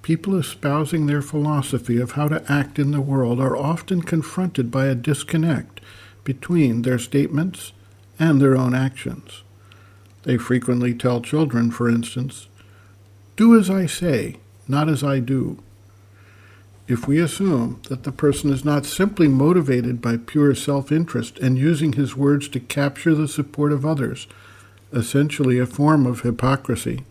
People espousing their philosophy of how to act in the world are often confronted by a disconnect between their statements and their own actions. They frequently tell children, for instance, "Do as I say, not as I do." If we assume that the person is not simply motivated by pure self-interest and using his words to capture the support of others, essentially a form of hypocrisy,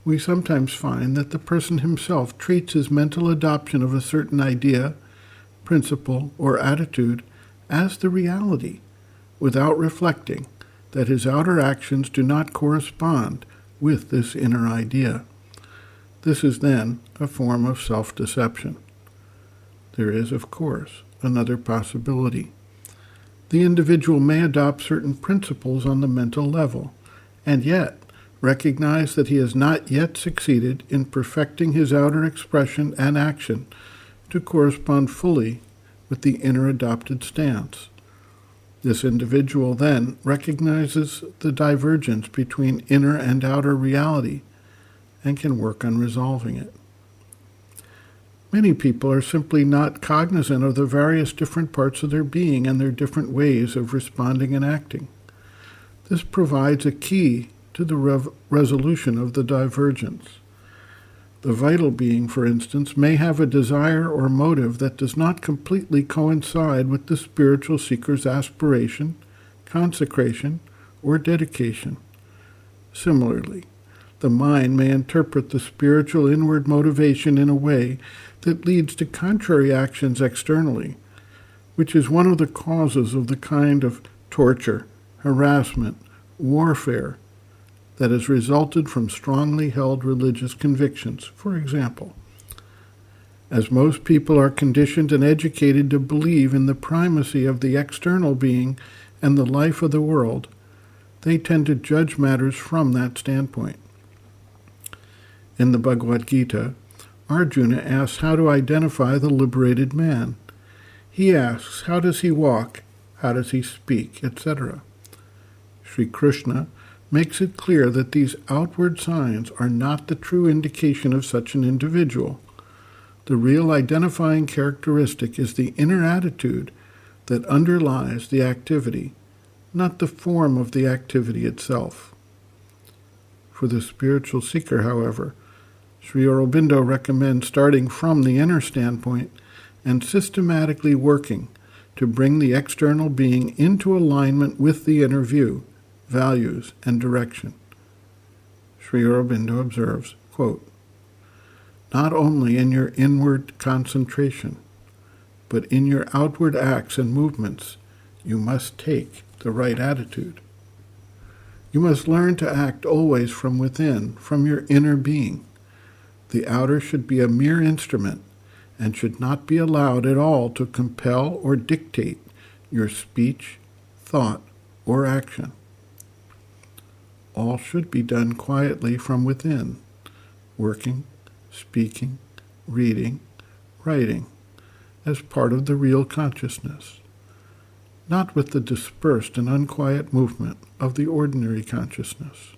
we sometimes find that the person himself treats his mental adoption of a certain idea, principle, or attitude as the reality, without reflecting that his outer actions do not correspond with this inner idea. This is then a form of self-deception. There is, of course, another possibility. The individual may adopt certain principles on the mental level, and yet recognize that he has not yet succeeded in perfecting his outer expression and action to correspond fully with the inner adopted stance. This individual then recognizes the divergence between inner and outer reality and can work on resolving it. Many people are simply not cognizant of the various different parts of their being and their different ways of responding and acting. This provides a key to the resolution of the divergence. The vital being, for instance, may have a desire or motive that does not completely coincide with the spiritual seeker's aspiration, consecration, or dedication. Similarly, the mind may interpret the spiritual inward motivation in a way that leads to contrary actions externally, which is one of the causes of the kind of torture, harassment, warfare that has resulted from strongly held religious convictions. For example, as most people are conditioned and educated to believe in the primacy of the external being and the life of the world, they tend to judge matters from that standpoint. In the Bhagavad Gita, Arjuna asks how to identify the liberated man. He asks, how does he walk, how does he speak, etc. Sri Krishna makes it clear that these outward signs are not the true indication of such an individual. The real identifying characteristic is the inner attitude that underlies the activity, not the form of the activity itself. For the spiritual seeker, however, Sri Aurobindo recommends starting from the inner standpoint and systematically working to bring the external being into alignment with the inner view, values, and direction. Sri Aurobindo observes, quote, "Not only in your inward concentration, but in your outward acts and movements, you must take the right attitude. You must learn to act always from within, from your inner being. The outer should be a mere instrument and should not be allowed at all to compel or dictate your speech, thought, or action. All should be done quietly from within, working, speaking, reading, writing, as part of the real consciousness, not with the dispersed and unquiet movement of the ordinary consciousness.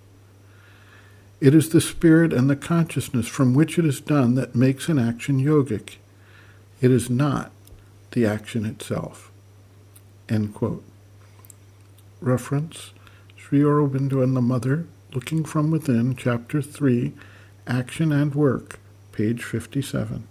It is the spirit and the consciousness from which it is done that makes an action yogic. It is not the action itself." End quote. Reference, Sri Aurobindo and the Mother, Looking from Within, Chapter 3, Action and Work, page 57.